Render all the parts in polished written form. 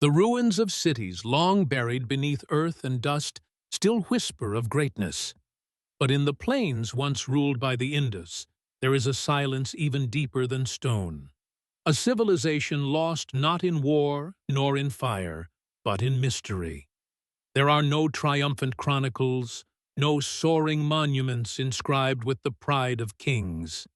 The ruins of cities long buried beneath earth and dust still whisper of greatness. But in the plains once ruled by the Indus, there is a silence even deeper than stone. A civilization lost not in war nor in fire, but in mystery. There are no triumphant chronicles, no soaring monuments inscribed with the pride of kings.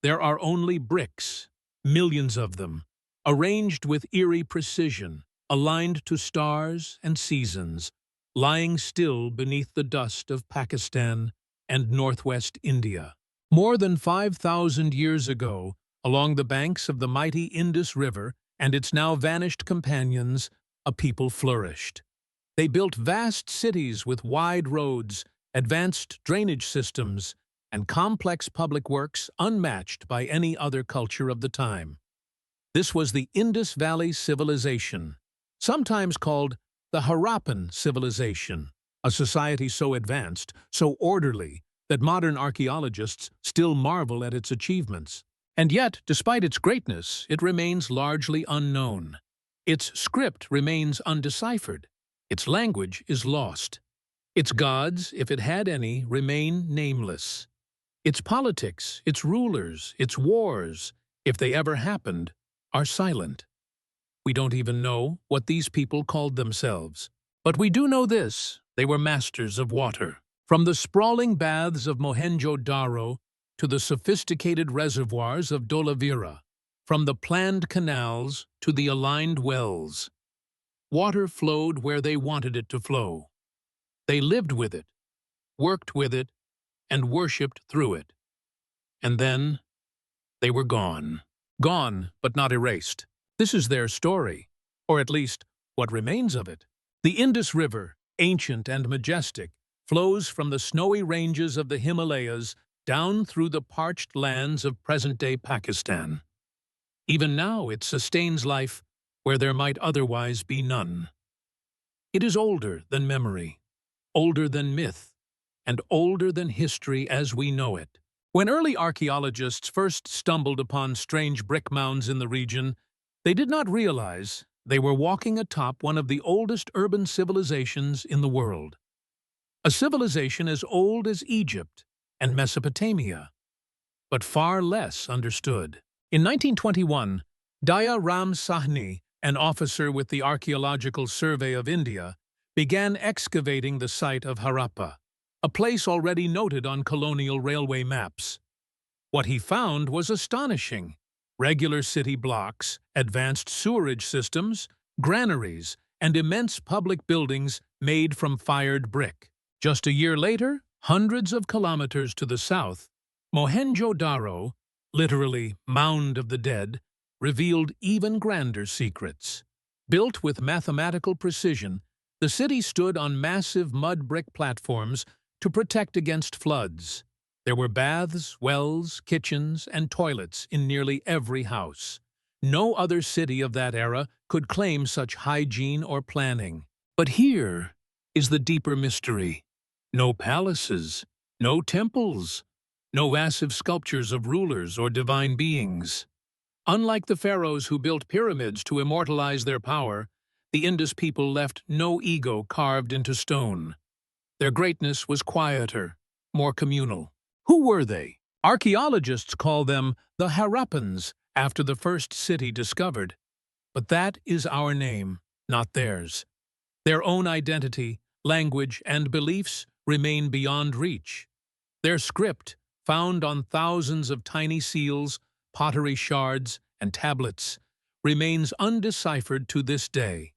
There are only bricks, millions of them, arranged with eerie precision, aligned to stars and seasons, lying still beneath the dust of Pakistan and northwest India. More than 5,000 years ago, along the banks of the mighty Indus River and its now vanished companions, a people flourished. They built vast cities with wide roads, advanced drainage systems, and complex public works unmatched by any other culture of the time. This was the Indus Valley Civilization, sometimes called the Harappan Civilization, a society so advanced, so orderly, that modern archaeologists still marvel at its achievements. And yet, despite its greatness, it remains largely unknown. Its script remains undeciphered. Its language is lost. Its gods, if it had any, remain nameless. Its politics, its rulers, its wars, if they ever happened, are silent. We don't even know what these people called themselves. But we do know this: they were masters of water. From the sprawling baths of Mohenjo-daro to the sophisticated reservoirs of Dolavira, from the planned canals to the aligned wells, water flowed where they wanted it to flow. They lived with it, worked with it, and worshipped through it. And then they were gone. Gone, but not erased. This is their story, or at least what remains of it. The Indus River, ancient and majestic, flows from the snowy ranges of the Himalayas down through the parched lands of present-day Pakistan. Even now it sustains life where there might otherwise be none. It is older than memory, older than myth, and older than history as we know it. When early archaeologists first stumbled upon strange brick mounds in the region, they did not realize they were walking atop one of the oldest urban civilizations in the world. A civilization as old as Egypt and Mesopotamia, but far less understood. In 1921, Daya Ram Sahni, an officer with the Archaeological Survey of India, began excavating the site of Harappa, a place already noted on colonial railway maps. What he found was astonishing: regular city blocks, advanced sewerage systems, granaries, and immense public buildings made from fired brick. Just a year later, hundreds of kilometers to the south, Mohenjo-daro, literally Mound of the Dead, revealed even grander secrets. Built with mathematical precision, the city stood on massive mud brick platforms to protect against floods. There were baths, wells, kitchens, and toilets in nearly every house. No other city of that era could claim such hygiene or planning. But here is the deeper mystery. No palaces, no temples, no massive sculptures of rulers or divine beings. Unlike the pharaohs who built pyramids to immortalize their power, the Indus people left no ego carved into stone. Their greatness was quieter, more communal. Who were they? Archaeologists call them the Harappans, after the first city discovered. But that is our name, not theirs. Their own identity, language, and beliefs remain beyond reach. Their script, found on thousands of tiny seals, pottery shards, and tablets, remains undeciphered to this day.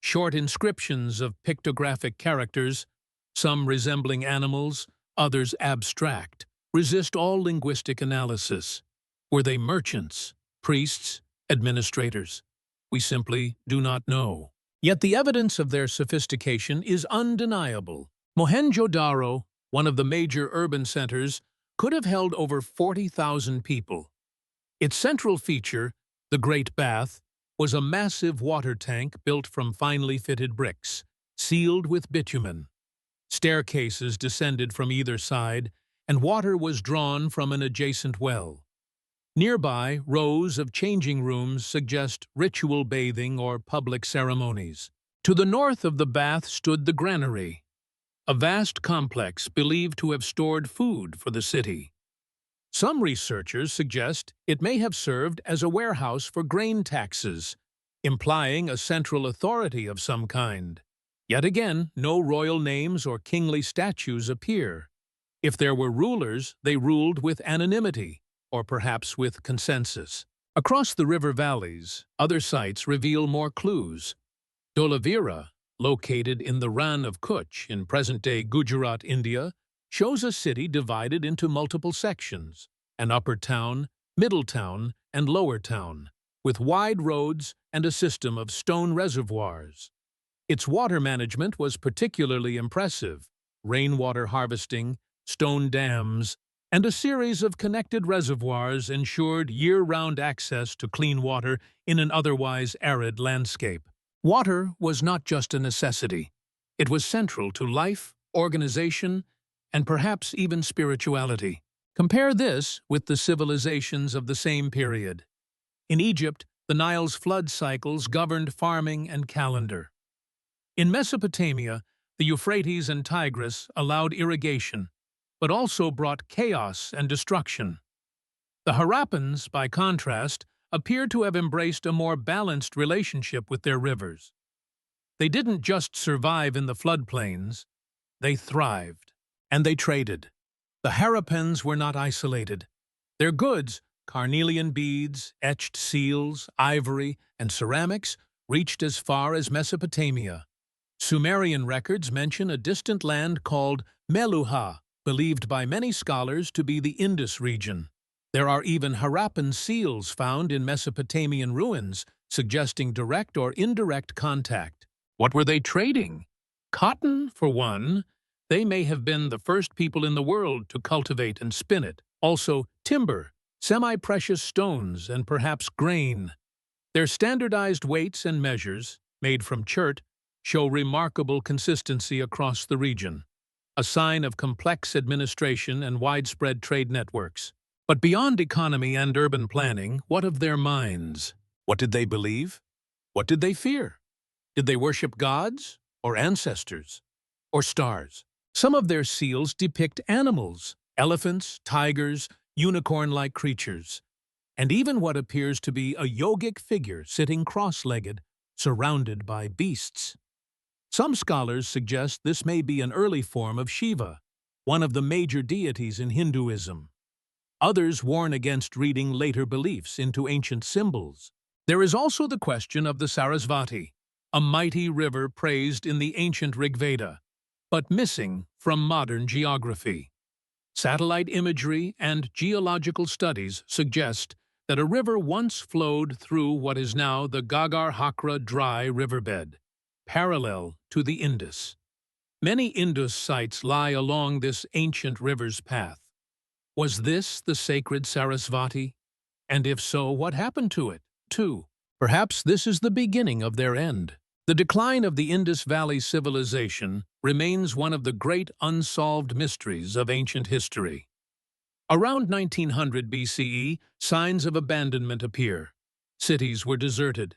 Short inscriptions of pictographic characters, some resembling animals, others abstract, resist all linguistic analysis. Were they merchants, priests, administrators? We simply do not know. Yet the evidence of their sophistication is undeniable. Mohenjo-daro, one of the major urban centers, could have held over 40,000 people. Its central feature, the Great Bath, was a massive water tank built from finely fitted bricks, sealed with bitumen. Staircases descended from either side, and water was drawn from an adjacent well. Nearby, rows of changing rooms suggest ritual bathing or public ceremonies. To the north of the bath stood the granary, a vast complex believed to have stored food for the city. Some researchers suggest it may have served as a warehouse for grain taxes, implying a central authority of some kind. Yet again, no royal names or kingly statues appear. If there were rulers, they ruled with anonymity, or perhaps with consensus. Across the river valleys, other sites reveal more clues. Dholavira, located in the Rann of Kutch in present-day Gujarat, India, shows a city divided into multiple sections, an upper town, middle town, and lower town, with wide roads and a system of stone reservoirs. Its water management was particularly impressive: rainwater harvesting, stone dams, and a series of connected reservoirs ensured year-round access to clean water in an otherwise arid landscape. Water was not just a necessity. It was central to life, organization, and perhaps even spirituality. Compare this with the civilizations of the same period. In Egypt, the Nile's flood cycles governed farming and calendar. In Mesopotamia, the Euphrates and Tigris allowed irrigation, but also brought chaos and destruction. The Harappans, by contrast, appear to have embraced a more balanced relationship with their rivers. They didn't just survive in the floodplains, they thrived, and they traded. The Harappans were not isolated. Their goods, carnelian beads, etched seals, ivory, and ceramics, reached as far as Mesopotamia. Sumerian records mention a distant land called Meluha, believed by many scholars to be the Indus region. There are even Harappan seals found in Mesopotamian ruins, suggesting direct or indirect contact. What were they trading? Cotton, for one. They may have been the first people in the world to cultivate and spin it. Also, timber, semi-precious stones, and perhaps grain. Their standardized weights and measures, made from chert, show remarkable consistency across the region, a sign of complex administration and widespread trade networks. But beyond economy and urban planning, what of their minds? What did they believe? What did they fear? Did they worship gods, or ancestors, or stars? Some of their seals depict animals, elephants, tigers, unicorn-like creatures, and even what appears to be a yogic figure sitting cross-legged, surrounded by beasts. Some scholars suggest this may be an early form of Shiva, one of the major deities in Hinduism. Others warn against reading later beliefs into ancient symbols. There is also the question of the Sarasvati, a mighty river praised in the ancient Rig Veda, but missing from modern geography. Satellite imagery and geological studies suggest that a river once flowed through what is now the Gagar-Hakra dry riverbed, parallel to the Indus. Many Indus sites lie along this ancient river's path. Was this the sacred Sarasvati? And if so, what happened to it? 2. Perhaps this is the beginning of their end. The decline of the Indus Valley Civilization remains one of the great unsolved mysteries of ancient history. Around 1900 BCE, signs of abandonment appear. Cities were deserted.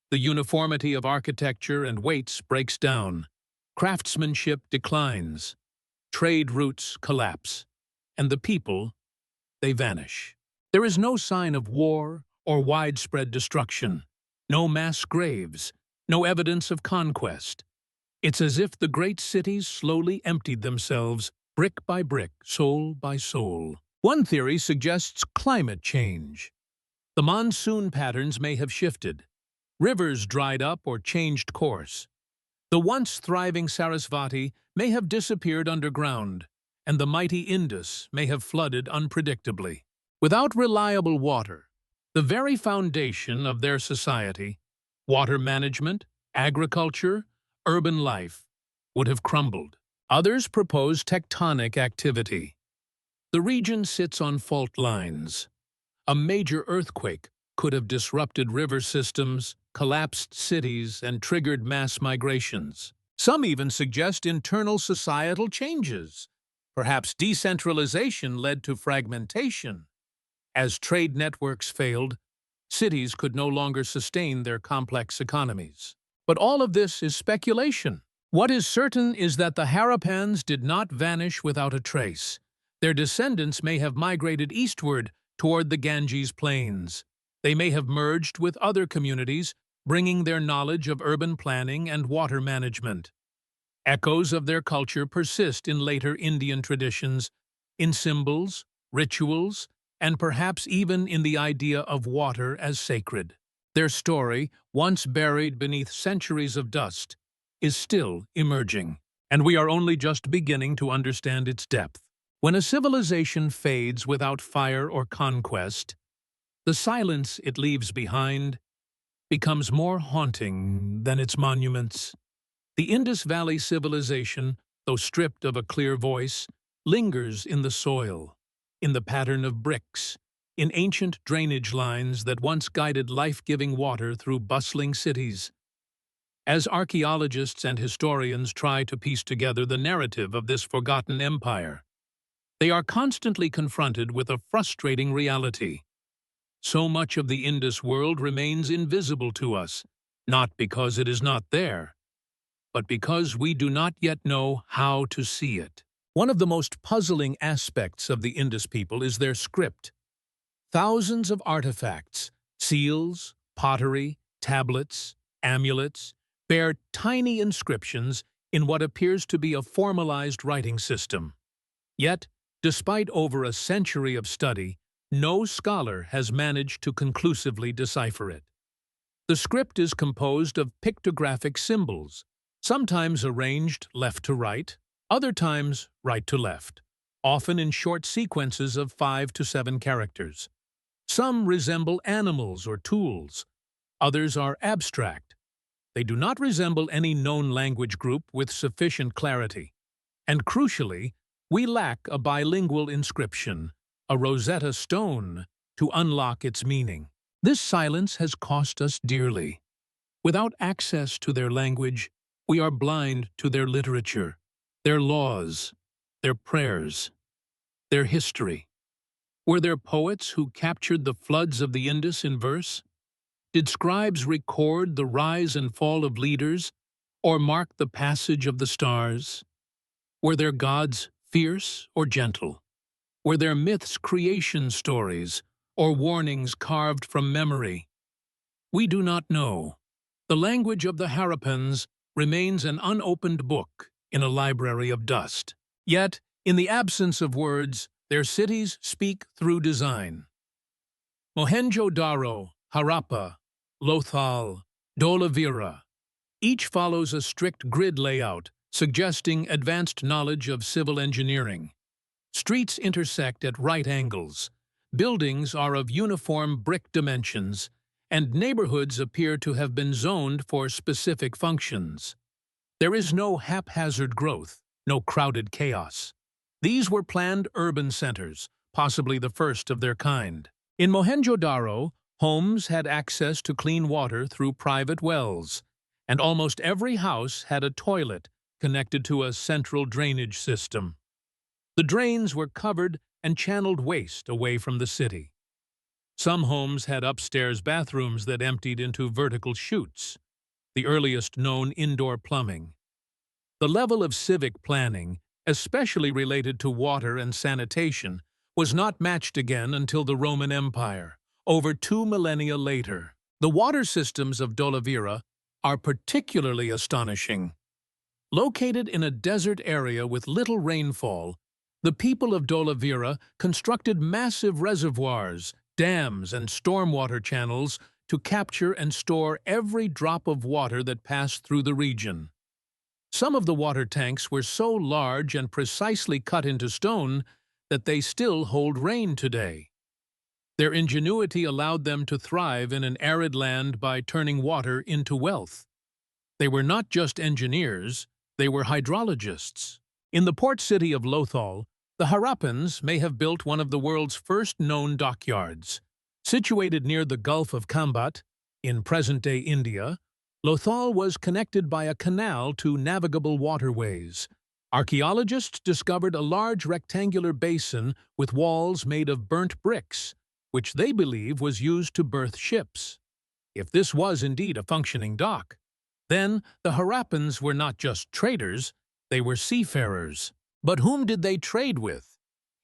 The uniformity of architecture and weights breaks down. Craftsmanship declines. Trade routes collapse. And the people, they vanish. There is no sign of war or widespread destruction. No mass graves. No evidence of conquest. It's as if the great cities slowly emptied themselves, brick by brick, soul by soul. One theory suggests climate change. The monsoon patterns may have shifted. Rivers dried up or changed course. The once thriving Sarasvati may have disappeared underground, and the mighty Indus may have flooded unpredictably. Without reliable water, the very foundation of their society, water management, agriculture, urban life, would have crumbled. Others propose tectonic activity. The region sits on fault lines. A major earthquake could have disrupted river systems, collapsed cities, and triggered mass migrations. Some even suggest internal societal changes. Perhaps decentralization led to fragmentation. As trade networks failed, cities could no longer sustain their complex economies. But all of this is speculation. What is certain is that the Harappans did not vanish without a trace. Their descendants may have migrated eastward toward the Ganges plains. They may have merged with other communities, bringing their knowledge of urban planning and water management. Echoes of their culture persist in later Indian traditions, in symbols, rituals, and perhaps even in the idea of water as sacred. Their story, once buried beneath centuries of dust, is still emerging, and we are only just beginning to understand its depth. When a civilization fades without fire or conquest, the silence it leaves behind becomes more haunting than its monuments. The Indus Valley Civilization, though stripped of a clear voice, lingers in the soil, in the pattern of bricks, in ancient drainage lines that once guided life-giving water through bustling cities. As archaeologists and historians try to piece together the narrative of this forgotten empire, they are constantly confronted with a frustrating reality. So much of the Indus world remains invisible to us, not because it is not there, but because we do not yet know how to see it. One of the most puzzling aspects of the Indus people is their script. Thousands of artifacts, seals, pottery, tablets, amulets, bear tiny inscriptions in what appears to be a formalized writing system. Yet, despite over a century of study, no scholar has managed to conclusively decipher it. The script is composed of pictographic symbols, sometimes arranged left to right, other times right to left, often in short sequences of 5 to 7 characters. Some resemble animals or tools, others are abstract. They do not resemble any known language group with sufficient clarity. And crucially, we lack a bilingual inscription, a Rosetta Stone, to unlock its meaning. This silence has cost us dearly. Without access to their language, we are blind to their literature, their laws, their prayers, their history. Were there poets who captured the floods of the Indus in verse? Did scribes record the rise and fall of leaders, or mark the passage of the stars? Were their gods fierce or gentle? Were their myths creation stories, or warnings carved from memory? We do not know. The language of the Harappans remains an unopened book in a library of dust. Yet, in the absence of words, their cities speak through design. Mohenjo-daro, Harappa, Lothal, Dholavira. Each follows a strict grid layout, suggesting advanced knowledge of civil engineering. Streets intersect at right angles, buildings are of uniform brick dimensions, and neighborhoods appear to have been zoned for specific functions. There is no haphazard growth, no crowded chaos. These were planned urban centers, possibly the first of their kind. In Mohenjo-daro, homes had access to clean water through private wells, and almost every house had a toilet connected to a central drainage system. The drains were covered and channeled waste away from the city. Some homes had upstairs bathrooms that emptied into vertical chutes, the earliest known indoor plumbing. The level of civic planning, especially related to water and sanitation, was not matched again until the Roman Empire, over 2 millennia later. The water systems of Dholavira are particularly astonishing. Located in a desert area with little rainfall, the people of Dholavira constructed massive reservoirs, dams, and stormwater channels to capture and store every drop of water that passed through the region. Some of the water tanks were so large and precisely cut into stone that they still hold rain today. Their ingenuity allowed them to thrive in an arid land by turning water into wealth. They were not just engineers, they were hydrologists. In the port city of Lothal, the Harappans may have built one of the world's first known dockyards. Situated near the Gulf of Kambat, in present-day India, Lothal was connected by a canal to navigable waterways. Archaeologists discovered a large rectangular basin with walls made of burnt bricks, which they believe was used to berth ships. If this was indeed a functioning dock, then the Harappans were not just traders, they were seafarers. But whom did they trade with?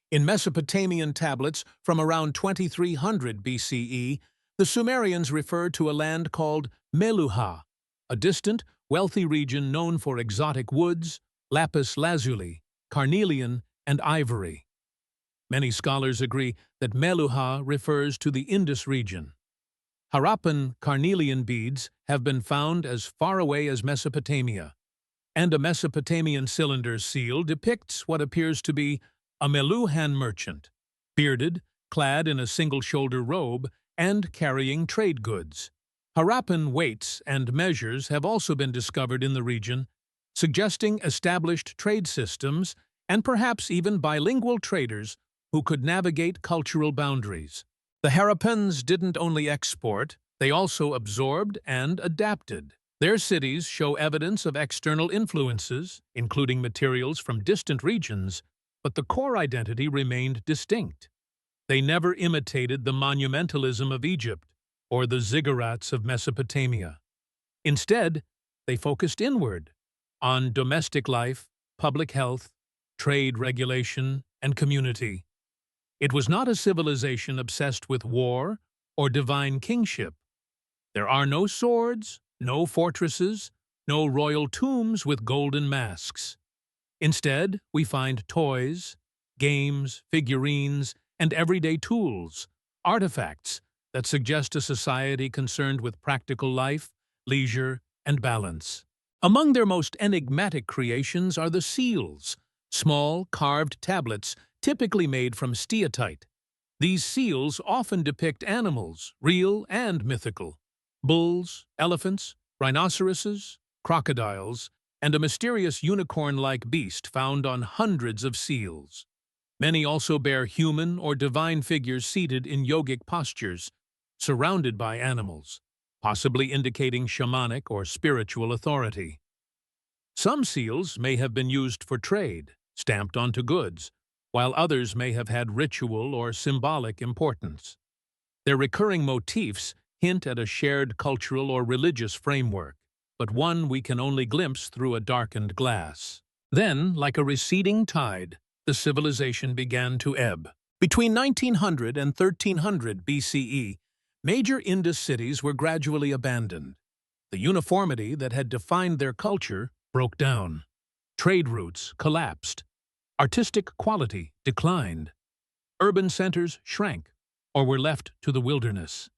In Mesopotamian tablets from around 2300 BCE, the Sumerians referred to a land called Meluha, a distant, wealthy region known for exotic woods, lapis lazuli, carnelian, and ivory. Many scholars agree that Meluha refers to the Indus region. Harappan carnelian beads have been found as far away as Mesopotamia, and a Mesopotamian cylinder seal depicts what appears to be a Meluhan merchant, bearded, clad in a single-shoulder robe, and carrying trade goods. Harappan weights and measures have also been discovered in the region, suggesting established trade systems and perhaps even bilingual traders who could navigate cultural boundaries. The Harappans didn't only export, they also absorbed and adapted. Their cities show evidence of external influences, including materials from distant regions, but the core identity remained distinct. They never imitated the monumentalism of Egypt or the ziggurats of Mesopotamia. Instead, they focused inward, on domestic life, public health, trade regulation, and community. It was not a civilization obsessed with war or divine kingship. There are no swords, no fortresses, no royal tombs with golden masks. Instead, we find toys, games, figurines, and everyday tools, artifacts that suggest a society concerned with practical life, leisure, and balance. Among their most enigmatic creations are the seals, small, carved tablets typically made from steatite. These seals often depict animals, real and mythical: bulls, elephants, rhinoceroses, crocodiles, and a mysterious unicorn-like beast found on hundreds of seals. Many also bear human or divine figures seated in yogic postures, surrounded by animals, possibly indicating shamanic or spiritual authority. Some seals may have been used for trade, stamped onto goods, while others may have had ritual or symbolic importance. Their recurring motifs hint at a shared cultural or religious framework, but one we can only glimpse through a darkened glass. Then, like a receding tide, the civilization began to ebb. Between 1900 and 1300 BCE, major Indus cities were gradually abandoned. The uniformity that had defined their culture broke down. Trade routes collapsed. Artistic quality declined. Urban centers shrank or were left to the wilderness.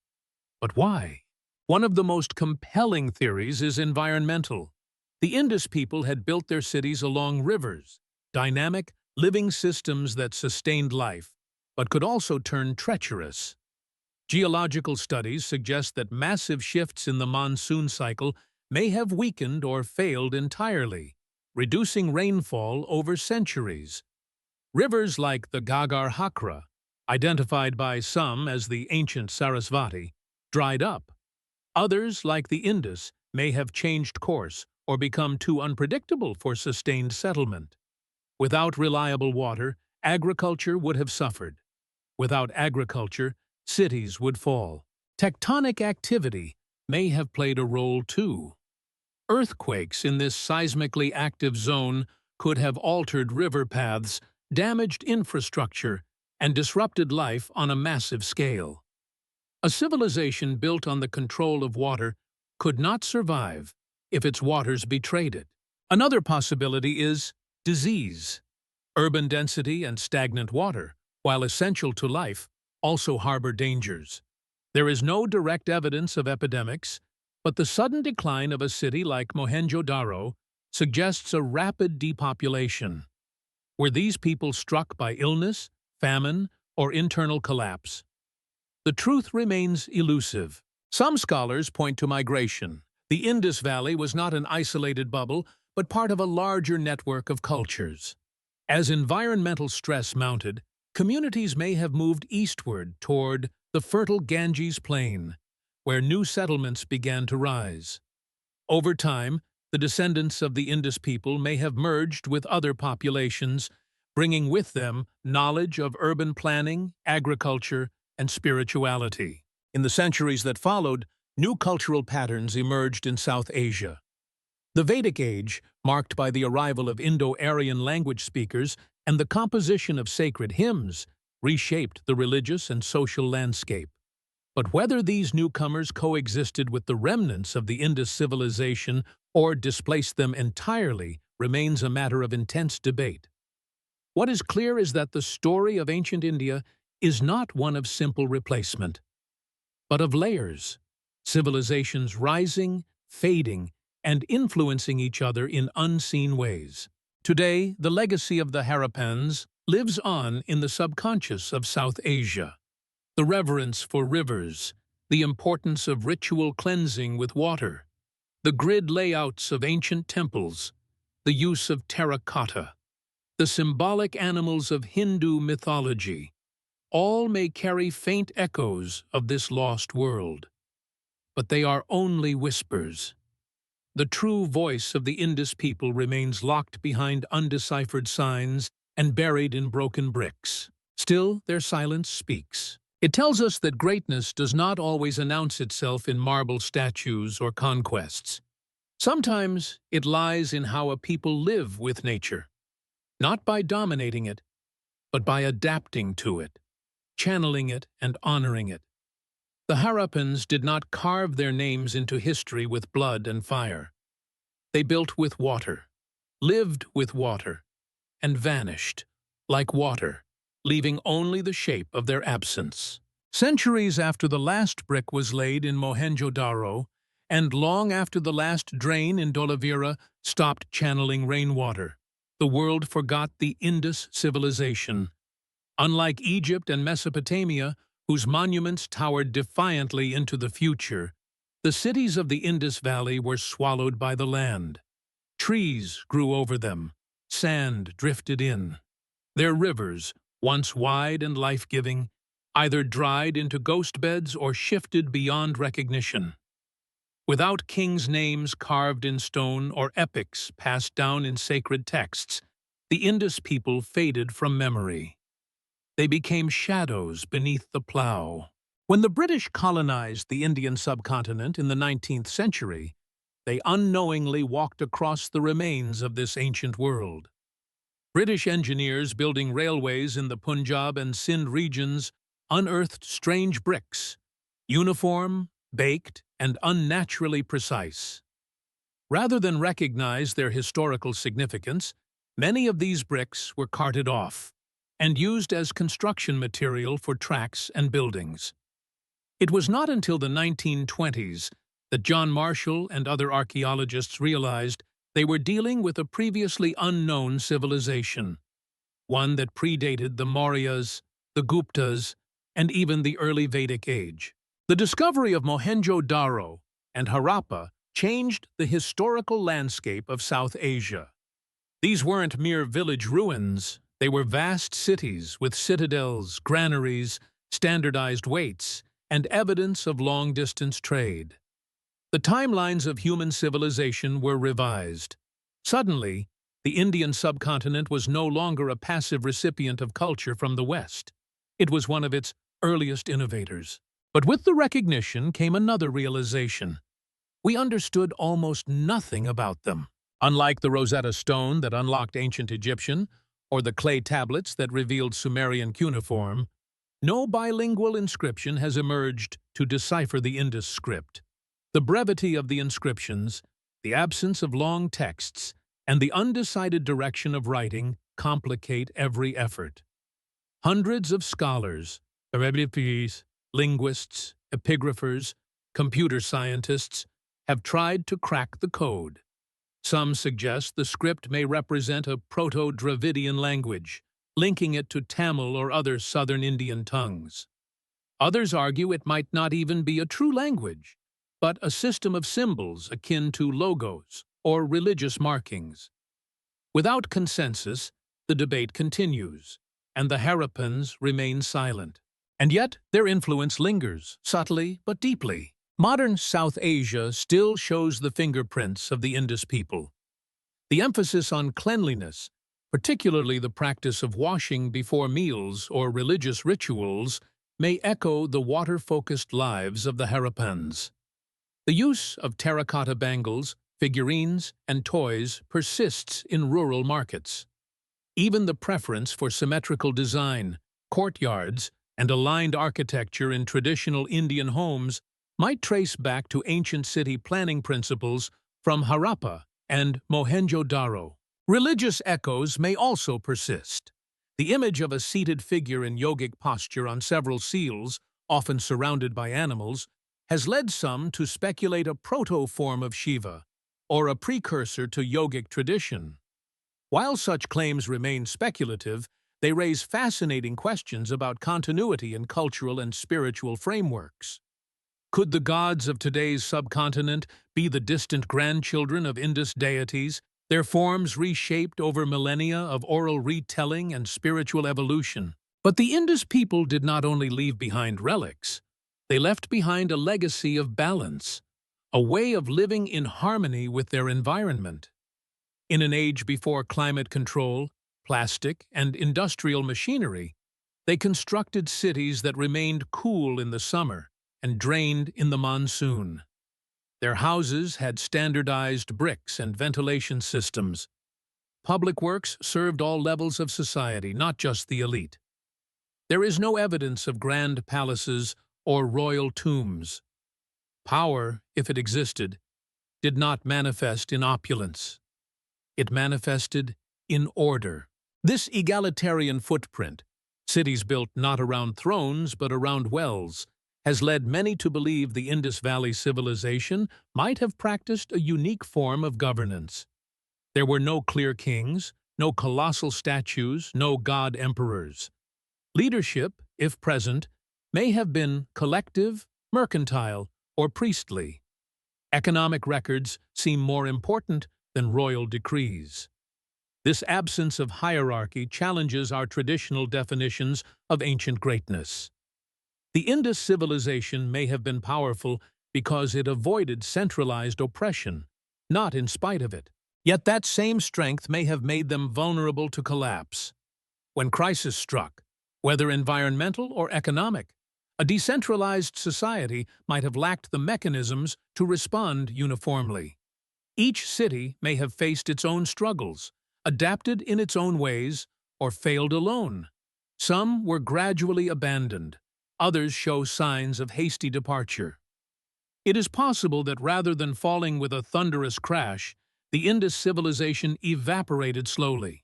But why? One of the most compelling theories is environmental. The Indus people had built their cities along rivers, dynamic, living systems that sustained life, but could also turn treacherous. Geological studies suggest that massive shifts in the monsoon cycle may have weakened or failed entirely, reducing rainfall over centuries. Rivers like the Gagar Hakra, identified by some as the ancient Sarasvati, dried up. Others, like the Indus, may have changed course or become too unpredictable for sustained settlement. Without reliable water, agriculture would have suffered. Without agriculture, cities would fall. Tectonic activity may have played a role too. Earthquakes in this seismically active zone could have altered river paths, damaged infrastructure, and disrupted life on a massive scale. A civilization built on the control of water could not survive if its waters betrayed it. Another possibility is disease. Urban density and stagnant water, while essential to life, also harbor dangers. There is no direct evidence of epidemics, but the sudden decline of a city like Mohenjo-daro suggests a rapid depopulation. Were these people struck by illness, famine, or internal collapse? The truth remains elusive. Some scholars point to migration. The Indus Valley was not an isolated bubble, but part of a larger network of cultures. As environmental stress mounted, communities may have moved eastward toward the fertile Ganges Plain, where new settlements began to rise. Over time, the descendants of the Indus people may have merged with other populations, bringing with them knowledge of urban planning, agriculture, and spirituality. In the centuries that followed, new cultural patterns emerged in South Asia. The Vedic Age, marked by the arrival of Indo-Aryan language speakers and the composition of sacred hymns, reshaped the religious and social landscape. But whether these newcomers coexisted with the remnants of the Indus civilization or displaced them entirely remains a matter of intense debate. What is clear is that the story of ancient India is not one of simple replacement, but of layers, civilizations rising, fading, and influencing each other in unseen ways. Today, the legacy of the Harappans lives on in the subconscious of South Asia. The reverence for rivers, the importance of ritual cleansing with water, the grid layouts of ancient temples, the use of terracotta, the symbolic animals of Hindu mythology, all may carry faint echoes of this lost world. But they are only whispers. The true voice of the Indus people remains locked behind undeciphered signs and buried in broken bricks. Still, their silence speaks. It tells us that greatness does not always announce itself in marble statues or conquests. Sometimes it lies in how a people live with nature, not by dominating it, but by adapting to it, channeling it and honoring it. The Harappans did not carve their names into history with blood and fire. They built with water, lived with water, and vanished, like water, leaving only the shape of their absence. Centuries after the last brick was laid in Mohenjo-daro, and long after the last drain in Dholavira stopped channeling rainwater, the world forgot the Indus civilization. Unlike Egypt and Mesopotamia, whose monuments towered defiantly into the future, the cities of the Indus Valley were swallowed by the land. Trees grew over them, sand drifted in. Their rivers, once wide and life-giving, either dried into ghost beds or shifted beyond recognition. Without kings' names carved in stone or epics passed down in sacred texts, the Indus people faded from memory. They became shadows beneath the plow. When the British colonized the Indian subcontinent in the 19th century, they unknowingly walked across the remains of this ancient world. British engineers building railways in the Punjab and Sindh regions unearthed strange bricks, uniform, baked, and unnaturally precise. Rather than recognize their historical significance, many of these bricks were carted off and used as construction material for tracks and buildings. It was not until the 1920s that John Marshall and other archaeologists realized they were dealing with a previously unknown civilization, one that predated the Mauryas, the Guptas, and even the early Vedic age. The discovery of Mohenjo-daro and Harappa changed the historical landscape of South Asia. These weren't mere village ruins. They were vast cities with citadels, granaries, standardized weights, and evidence of long-distance trade. The timelines of human civilization were revised. Suddenly, the Indian subcontinent was no longer a passive recipient of culture from the West. It was one of its earliest innovators. But with the recognition came another realization. We understood almost nothing about them. Unlike the Rosetta Stone that unlocked ancient Egyptian, or the clay tablets that revealed Sumerian cuneiform, no bilingual inscription has emerged to decipher the Indus script. The brevity of the inscriptions, the absence of long texts, and the undecided direction of writing complicate every effort. Hundreds of scholars, linguists, epigraphers, computer scientists, have tried to crack the code. Some suggest the script may represent a Proto-Dravidian language, linking it to Tamil or other southern Indian tongues. Others argue it might not even be a true language, but a system of symbols akin to logos or religious markings. Without consensus, the debate continues, and the Harappans remain silent. And yet, their influence lingers, subtly but deeply. Modern South Asia still shows the fingerprints of the Indus people. The emphasis on cleanliness, particularly the practice of washing before meals or religious rituals, may echo the water-focused lives of the Harappans. The use of terracotta bangles, figurines, and toys persists in rural markets. Even the preference for symmetrical design, courtyards, and aligned architecture in traditional Indian homes might trace back to ancient city planning principles from Harappa and Mohenjo-daro. Religious echoes may also persist. The image of a seated figure in yogic posture on several seals, often surrounded by animals, has led some to speculate a proto-form of Shiva, or a precursor to yogic tradition. While such claims remain speculative, they raise fascinating questions about continuity in cultural and spiritual frameworks. Could the gods of today's subcontinent be the distant grandchildren of Indus deities, their forms reshaped over millennia of oral retelling and spiritual evolution? But the Indus people did not only leave behind relics, they left behind a legacy of balance, a way of living in harmony with their environment. In an age before climate control, plastic, and industrial machinery, they constructed cities that remained cool in the summer and drained in the monsoon. Their houses had standardized bricks and ventilation systems. Public works served all levels of society, not just the elite. There is no evidence of grand palaces or royal tombs. Power, if it existed, did not manifest in opulence. It manifested in order. This egalitarian footprint, cities built not around thrones but around wells, has led many to believe the Indus Valley Civilization might have practiced a unique form of governance. There were no clear kings, no colossal statues, no god-emperors. Leadership, if present, may have been collective, mercantile, or priestly. Economic records seem more important than royal decrees. This absence of hierarchy challenges our traditional definitions of ancient greatness. The Indus civilization may have been powerful because it avoided centralized oppression, not in spite of it. Yet that same strength may have made them vulnerable to collapse. When crisis struck, whether environmental or economic, a decentralized society might have lacked the mechanisms to respond uniformly. Each city may have faced its own struggles, adapted in its own ways, or failed alone. Some were gradually abandoned. Others show signs of hasty departure. It is possible that rather than falling with a thunderous crash, the Indus civilization evaporated slowly,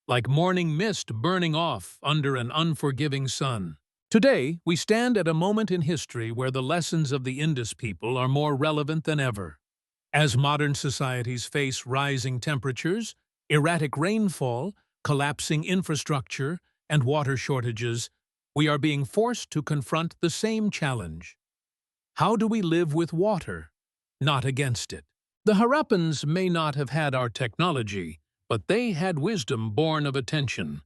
like morning mist burning off under an unforgiving sun. Today, we stand at a moment in history where the lessons of the Indus people are more relevant than ever. As modern societies face rising temperatures, erratic rainfall, collapsing infrastructure, and water shortages, we are being forced to confront the same challenge. How do we live with water, not against it? The Harappans may not have had our technology, but they had wisdom born of attention.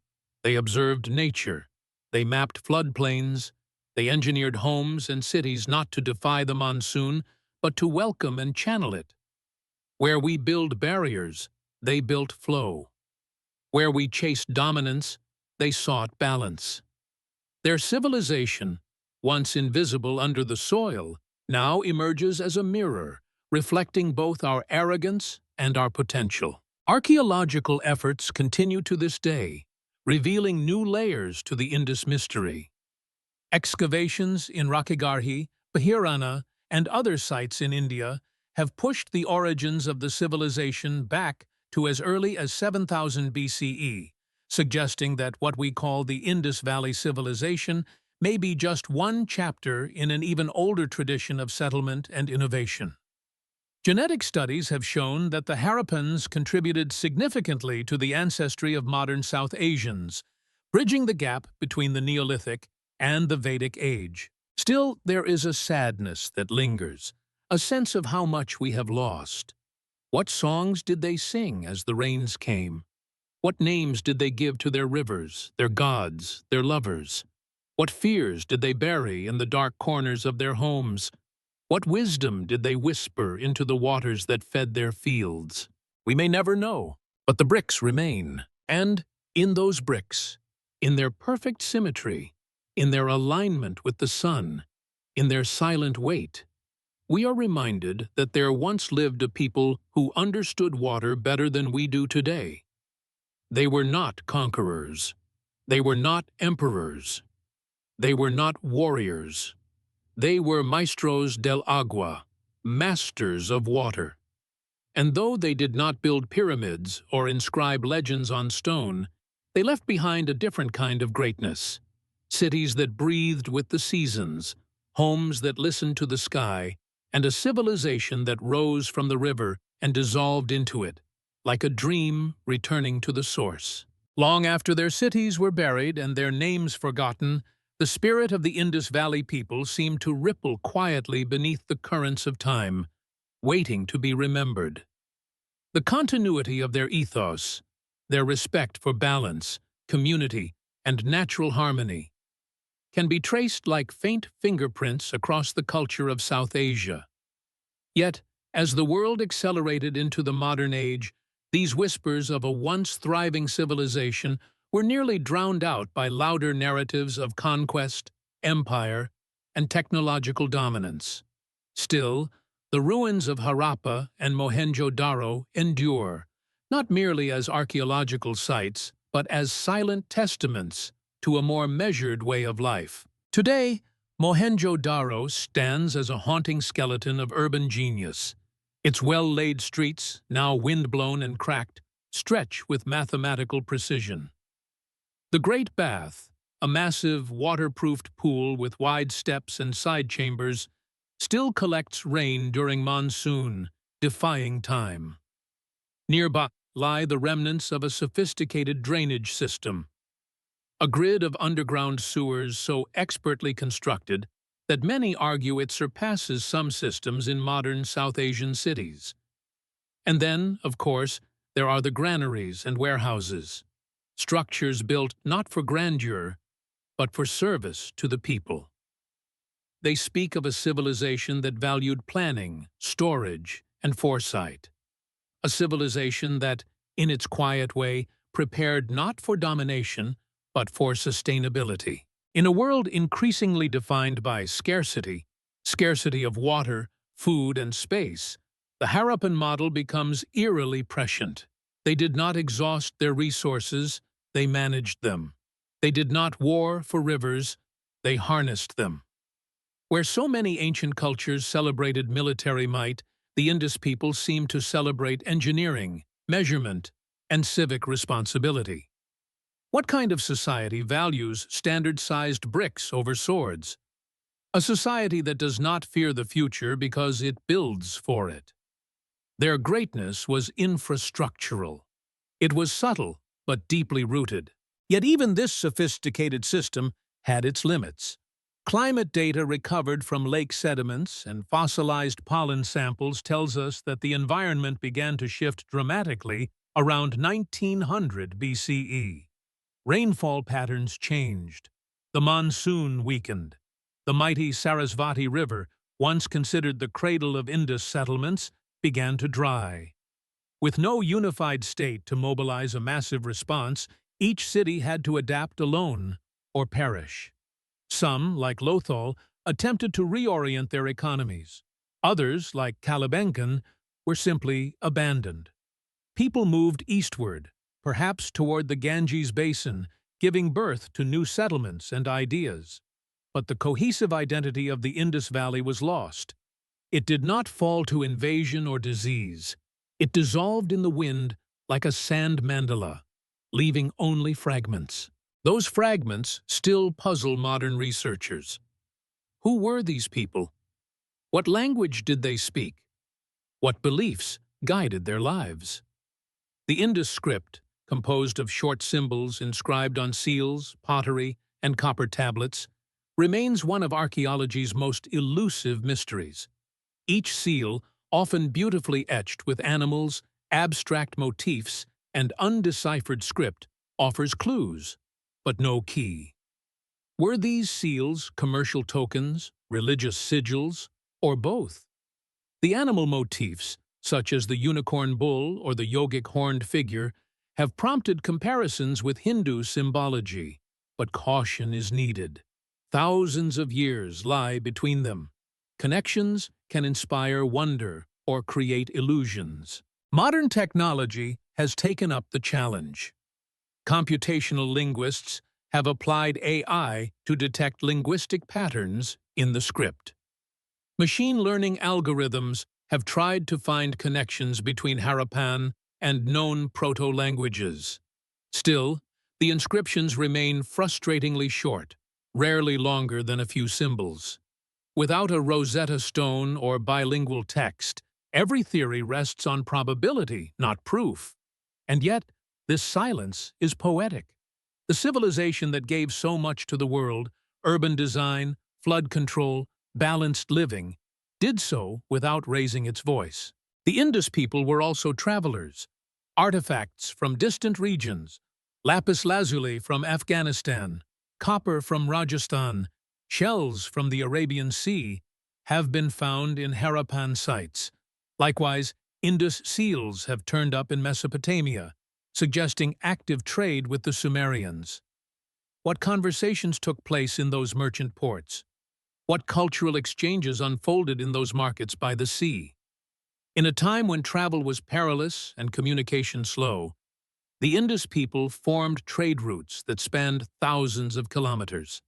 They observed nature. They mapped floodplains. They engineered homes and cities not to defy the monsoon, but to welcome and channel it. Where we build barriers, they built flow. Where we chased dominance, they sought balance. Their civilization, once invisible under the soil, now emerges as a mirror, reflecting both our arrogance and our potential. Archaeological efforts continue to this day, revealing new layers to the Indus mystery. Excavations in Rakhigarhi, Bahirana, and other sites in India have pushed the origins of the civilization back to as early as 7000 BCE, suggesting that what we call the Indus Valley Civilization may be just one chapter in an even older tradition of settlement and innovation. Genetic studies have shown that the Harappans contributed significantly to the ancestry of modern South Asians, bridging the gap between the Neolithic and the Vedic age. Still, there is a sadness that lingers, a sense of how much we have lost. What songs did they sing as the rains came? What names did they give to their rivers, their gods, their lovers? What fears did they bury in the dark corners of their homes? What wisdom did they whisper into the waters that fed their fields? We may never know, but the bricks remain. And in those bricks, in their perfect symmetry, in their alignment with the sun, in their silent weight. We are reminded that there once lived a people who understood water better than we do today. They were not conquerors. They were not emperors. They were not warriors. They were maestros del agua, masters of water. And though they did not build pyramids or inscribe legends on stone, they left behind a different kind of greatness. Cities that breathed with the seasons, homes that listened to the sky, and a civilization that rose from the river and dissolved into it, like a dream returning to the source. Long after their cities were buried and their names forgotten, the spirit of the Indus Valley people seemed to ripple quietly beneath the currents of time, waiting to be remembered. The continuity of their ethos, their respect for balance, community, and natural harmony, can be traced like faint fingerprints across the culture of South Asia. Yet, as the world accelerated into the modern age, these whispers of a once thriving civilization were nearly drowned out by louder narratives of conquest, empire, and technological dominance. Still, the ruins of Harappa and Mohenjo-daro endure, not merely as archaeological sites, but as silent testaments to a more measured way of life. Today, Mohenjo-daro stands as a haunting skeleton of urban genius. Its well-laid streets, now wind-blown and cracked, stretch with mathematical precision. The Great Bath, a massive, waterproofed pool with wide steps and side chambers, still collects rain during monsoon, defying time. Nearby lie the remnants of a sophisticated drainage system, a grid of underground sewers so expertly constructed that many argue it surpasses some systems in modern South Asian cities. And then, of course, there are the granaries and warehouses, structures built not for grandeur, but for service to the people. They speak of a civilization that valued planning, storage, and foresight. A civilization that, in its quiet way, prepared not for domination, but for sustainability. In a world increasingly defined by scarcity of water, food, and space, the Harappan model becomes eerily prescient. They did not exhaust their resources, they managed them. They did not war for rivers, they harnessed them. Where so many ancient cultures celebrated military might, the Indus people seemed to celebrate engineering, measurement, and civic responsibility. What kind of society values standard-sized bricks over swords? A society that does not fear the future because it builds for it. Their greatness was infrastructural. It was subtle, but deeply rooted. Yet even this sophisticated system had its limits. Climate data recovered from lake sediments and fossilized pollen samples tells us that the environment began to shift dramatically around 1900 BCE. Rainfall patterns changed. The monsoon weakened. The mighty Sarasvati River, once considered the cradle of Indus settlements, began to dry. With no unified state to mobilize a massive response, each city had to adapt alone or perish. Some, like Lothal, attempted to reorient their economies. Others, like Kalibangan, were simply abandoned. People moved eastward, perhaps toward the Ganges basin, giving birth to new settlements and ideas. But the cohesive identity of the Indus Valley was lost. It did not fall to invasion or disease. It dissolved in the wind like a sand mandala, leaving only fragments. Those fragments still puzzle modern researchers. Who were these people? What language did they speak? What beliefs guided their lives? The Indus script, composed of short symbols inscribed on seals, pottery, and copper tablets, remains one of archaeology's most elusive mysteries. Each seal, often beautifully etched with animals, abstract motifs, and undeciphered script, offers clues, but no key. Were these seals commercial tokens, religious sigils, or both? The animal motifs, such as the unicorn bull or the yogic horned figure, have prompted comparisons with Hindu symbology, but caution is needed. Thousands of years lie between them. Connections can inspire wonder or create illusions. Modern technology has taken up the challenge. Computational linguists have applied AI to detect linguistic patterns in the script. Machine learning algorithms have tried to find connections between Harappan and known proto-languages. Still, the inscriptions remain frustratingly short, rarely longer than a few symbols. Without a Rosetta Stone or bilingual text, every theory rests on probability, not proof. And yet, this silence is poetic. The civilization that gave so much to the world, urban design, flood control, balanced living, did so without raising its voice. The Indus people were also travelers. Artifacts from distant regions, lapis lazuli from Afghanistan, copper from Rajasthan, shells from the Arabian Sea, have been found in Harappan sites. Likewise, Indus seals have turned up in Mesopotamia, suggesting active trade with the Sumerians. What conversations took place in those merchant ports? What cultural exchanges unfolded in those markets by the sea? In a time when travel was perilous and communication slow, the Indus people formed trade routes that spanned thousands of kilometers.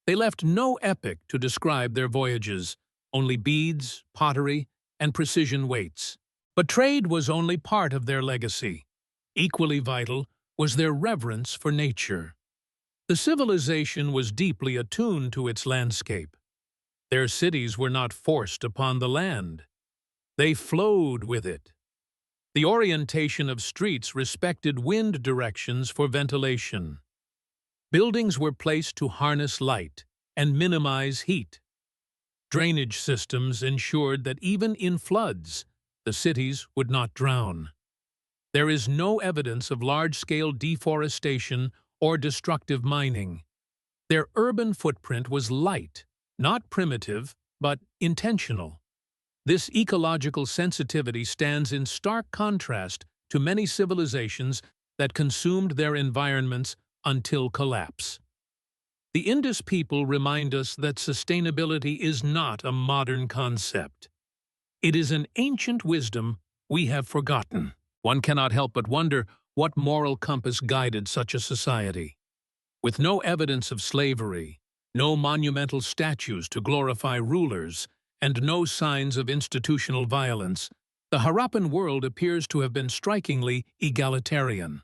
They left no epic to describe their voyages, only beads, pottery, and precision weights. But trade was only part of their legacy. Equally vital was their reverence for nature. The civilization was deeply attuned to its landscape. Their cities were not forced upon the land. They flowed with it. The orientation of streets respected wind directions for ventilation. Buildings were placed to harness light and minimize heat. Drainage systems ensured that even in floods, the cities would not drown. There is no evidence of large-scale deforestation or destructive mining. Their urban footprint was light, not primitive, but intentional. This ecological sensitivity stands in stark contrast to many civilizations that consumed their environments until collapse. The Indus people remind us that sustainability is not a modern concept. It is an ancient wisdom we have forgotten. One cannot help but wonder what moral compass guided such a society. With no evidence of slavery, no monumental statues to glorify rulers, and no signs of institutional violence, the Harappan world appears to have been strikingly egalitarian.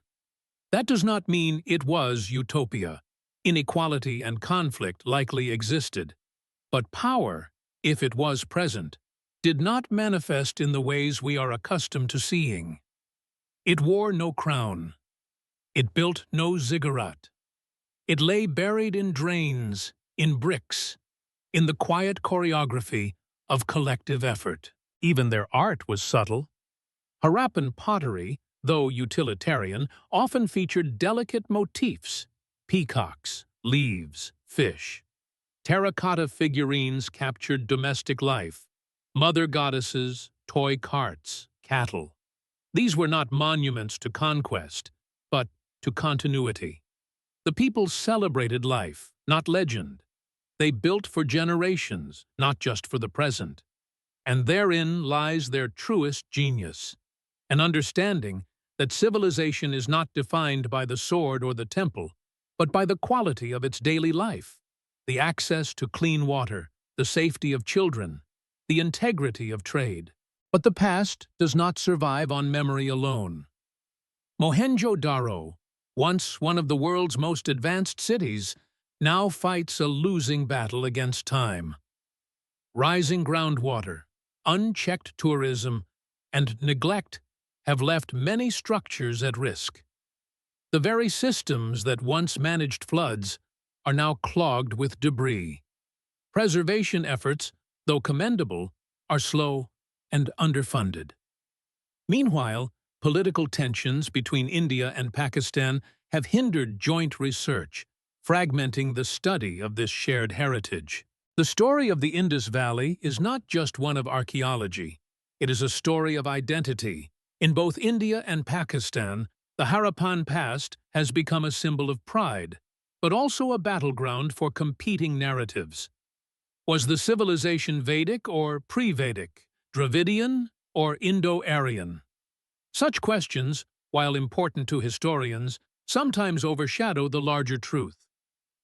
That does not mean it was utopia. Inequality and conflict likely existed. But power, if it was present, did not manifest in the ways we are accustomed to seeing. It wore no crown. It built no ziggurat. It lay buried in drains, in bricks, in the quiet choreography of collective effort. Even their art was subtle. Harappan pottery, though utilitarian, often featured delicate motifs: peacocks, leaves, fish. Terracotta figurines captured domestic life: mother goddesses, toy carts, cattle. These were not monuments to conquest, but to continuity. The people celebrated life, not legend. They built for generations, not just for the present. And therein lies their truest genius, an understanding that civilization is not defined by the sword or the temple, but by the quality of its daily life, the access to clean water, the safety of children, the integrity of trade. But the past does not survive on memory alone. Mohenjo-daro, once one of the world's most advanced cities, now fights a losing battle against time. Rising groundwater, unchecked tourism, and neglect have left many structures at risk. The very systems that once managed floods are now clogged with debris. Preservation efforts, though commendable, are slow and underfunded. Meanwhile, political tensions between India and Pakistan have hindered joint research, fragmenting the study of this shared heritage. The story of the Indus Valley is not just one of archaeology. It is a story of identity. In both India and Pakistan, the Harappan past has become a symbol of pride, but also a battleground for competing narratives. Was the civilization Vedic or pre-Vedic, Dravidian or Indo-Aryan? Such questions, while important to historians, sometimes overshadow the larger truth.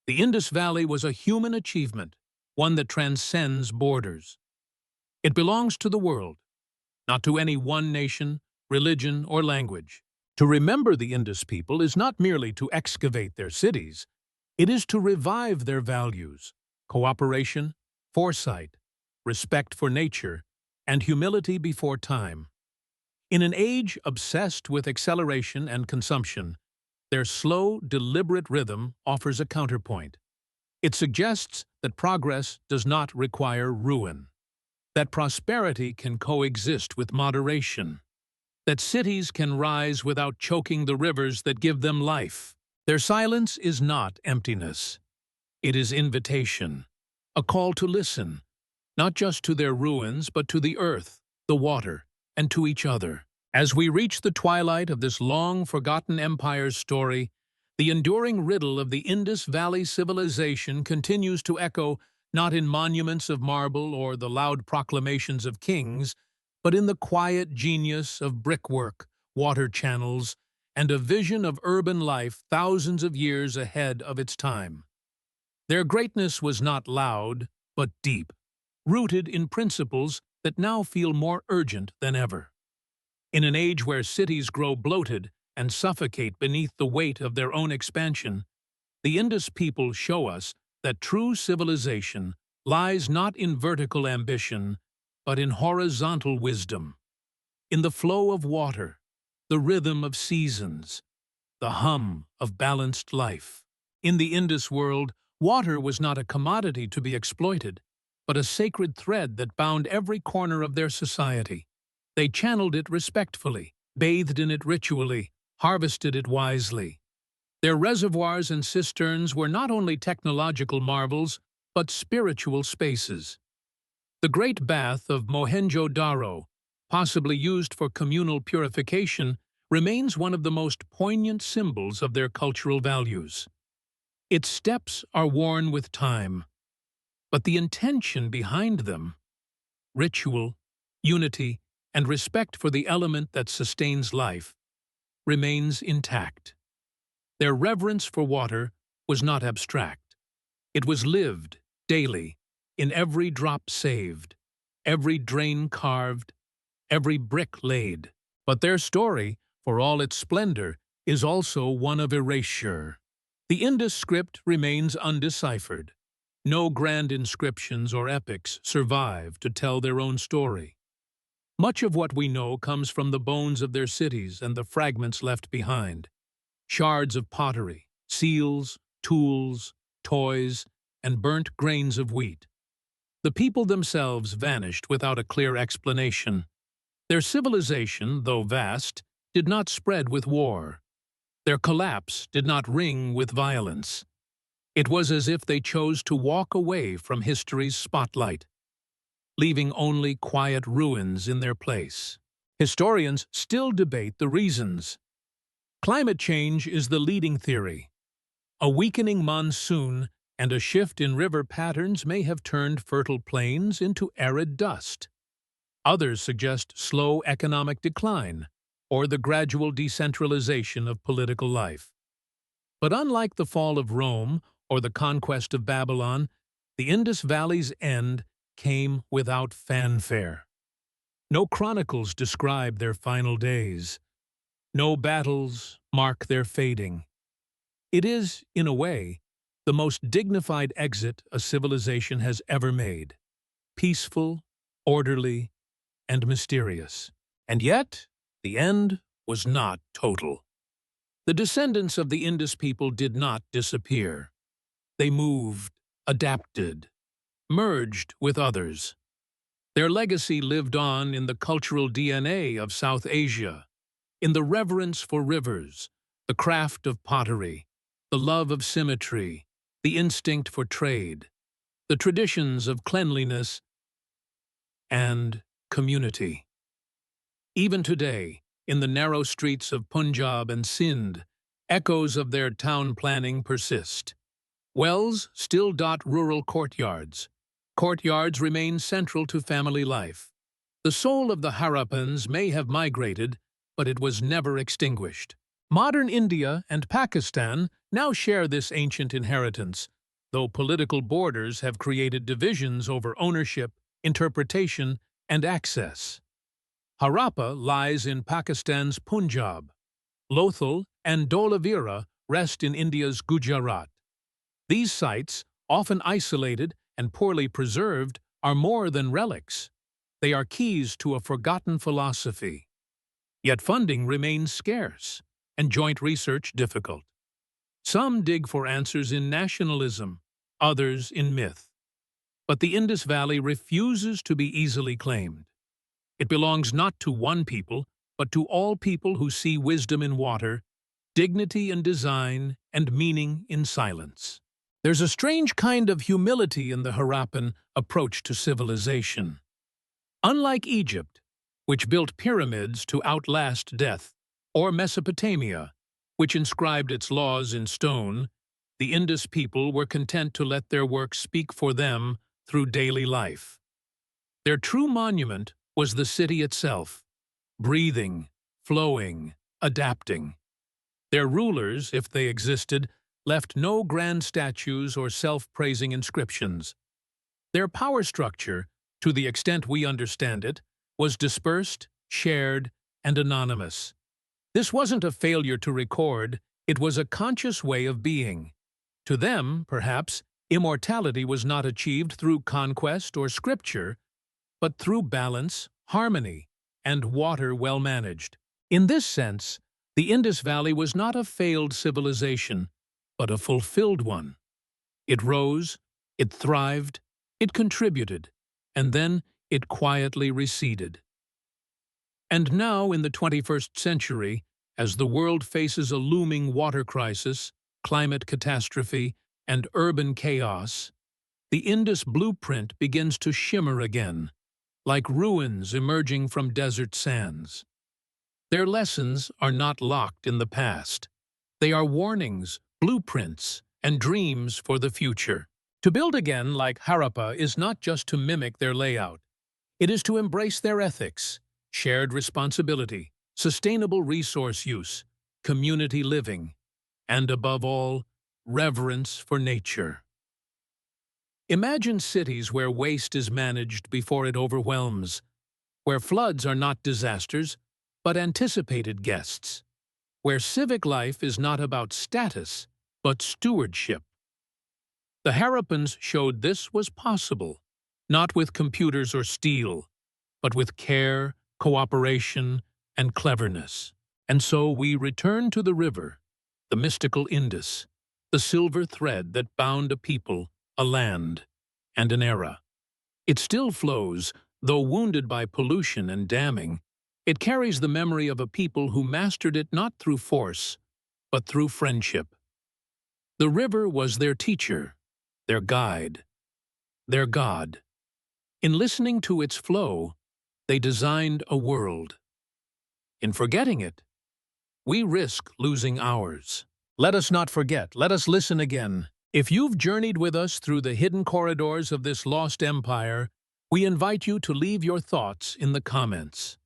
The Indus Valley was a human achievement, one that transcends borders. It belongs to the world, not to any one nation, religion, or language. To remember the Indus people is not merely to excavate their cities, it is to revive their values, cooperation, foresight, respect for nature, and humility before time. In an age obsessed with acceleration and consumption, their slow, deliberate rhythm offers a counterpoint. It suggests that progress does not require ruin, that prosperity can coexist with moderation, that cities can rise without choking the rivers that give them life. Their silence is not emptiness. It is invitation, a call to listen, not just to their ruins, but to the earth, the water, and to each other. As we reach the twilight of this long-forgotten empire's story, the enduring riddle of the Indus Valley Civilization continues to echo not in monuments of marble or the loud proclamations of kings, but in the quiet genius of brickwork, water channels, and a vision of urban life thousands of years ahead of its time. Their greatness was not loud, but deep, rooted in principles that now feel more urgent than ever. In an age where cities grow bloated and suffocate beneath the weight of their own expansion, the Indus people show us that true civilization lies not in vertical ambition, but in horizontal wisdom, in the flow of water, the rhythm of seasons, the hum of balanced life. In the Indus world, water was not a commodity to be exploited, but a sacred thread that bound every corner of their society. They channeled it respectfully, bathed in it ritually, harvested it wisely. Their reservoirs and cisterns were not only technological marvels, but spiritual spaces. The Great Bath of Mohenjo-daro, possibly used for communal purification, remains one of the most poignant symbols of their cultural values. Its steps are worn with time, but the intention behind them, ritual, unity, and respect for the element that sustains life, remains intact. Their reverence for water was not abstract. It was lived, daily, in every drop saved, every drain carved, every brick laid. But their story, for all its splendor, is also one of erasure. The Indus script remains undeciphered. No grand inscriptions or epics survive to tell their own story. Much of what we know comes from the bones of their cities and the fragments left behind. Shards of pottery, seals, tools, toys, and burnt grains of wheat. The people themselves vanished without a clear explanation. Their civilization, though vast, did not spread with war. Their collapse did not ring with violence. It was as if they chose to walk away from history's spotlight, leaving only quiet ruins in their place. Historians still debate the reasons. Climate change is the leading theory. A weakening monsoon and a shift in river patterns may have turned fertile plains into arid dust. Others suggest slow economic decline or the gradual decentralization of political life. But unlike the fall of Rome or the conquest of Babylon, the Indus Valley's end came without fanfare. No chronicles describe their final days. No battles mark their fading. It is, in a way, the most dignified exit a civilization has ever made. Peaceful, orderly, and mysterious. And yet, the end was not total. The descendants of the Indus people did not disappear. They moved, adapted, merged with others. Their legacy lived on in the cultural DNA of South Asia, in the reverence for rivers, the craft of pottery, the love of symmetry, the instinct for trade, the traditions of cleanliness and community. Even today, in the narrow streets of Punjab and Sindh, echoes of their town planning persist. Wells still dot rural courtyards. Courtyards remain central to family life. The soul of the Harappans may have migrated, but it was never extinguished. Modern India and Pakistan now share this ancient inheritance, though political borders have created divisions over ownership, interpretation, and access. Harappa lies in Pakistan's Punjab. Lothal and Dholavira rest in India's Gujarat. These sites, often isolated and poorly preserved, are more than relics. They are keys to a forgotten philosophy. Yet funding remains scarce, and joint research difficult. Some dig for answers in nationalism, others in myth. But the Indus Valley refuses to be easily claimed. It belongs not to one people, but to all people who see wisdom in water, dignity in design, and meaning in silence. There's a strange kind of humility in the Harappan approach to civilization. Unlike Egypt, which built pyramids to outlast death, or Mesopotamia, which inscribed its laws in stone, the Indus people were content to let their work speak for them through daily life. Their true monument was the city itself, breathing, flowing, adapting. Their rulers, if they existed, left no grand statues or self-praising inscriptions. Their power structure, to the extent we understand it, was dispersed, shared, and anonymous. This wasn't a failure to record, it was a conscious way of being. To them, perhaps, immortality was not achieved through conquest or scripture, but through balance, harmony, and water well managed. In this sense, the Indus Valley was not a failed civilization, but a fulfilled one. It rose, it thrived, it contributed, and then it quietly receded. And now, in the 21st century, as the world faces a looming water crisis, climate catastrophe, and urban chaos, the Indus blueprint begins to shimmer again, like ruins emerging from desert sands. Their lessons are not locked in the past. They are warnings, blueprints, and dreams for the future. To build again like Harappa is not just to mimic their layout. It is to embrace their ethics, shared responsibility, sustainable resource use, community living, and above all, reverence for nature. Imagine cities where waste is managed before it overwhelms, where floods are not disasters, but anticipated guests, where civic life is not about status, but stewardship. The Harappans showed this was possible, not with computers or steel, but with care, cooperation, and cleverness. And so we return to the river, the mystical Indus, the silver thread that bound a people, a land, and an era. It still flows, though wounded by pollution and damming. It carries the memory of a people who mastered it not through force, but through friendship. The river was their teacher, their guide, their God. In listening to its flow, they designed a world. In forgetting it, we risk losing ours. Let us not forget, let us listen again. If you've journeyed with us through the hidden corridors of this lost empire, we invite you to leave your thoughts in the comments.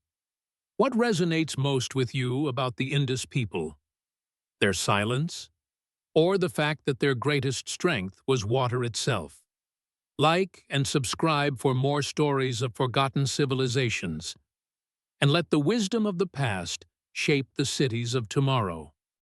What resonates most with you about the Indus people? Their silence? Or the fact that their greatest strength was water itself? Like and subscribe for more stories of forgotten civilizations, and let the wisdom of the past shape the cities of tomorrow.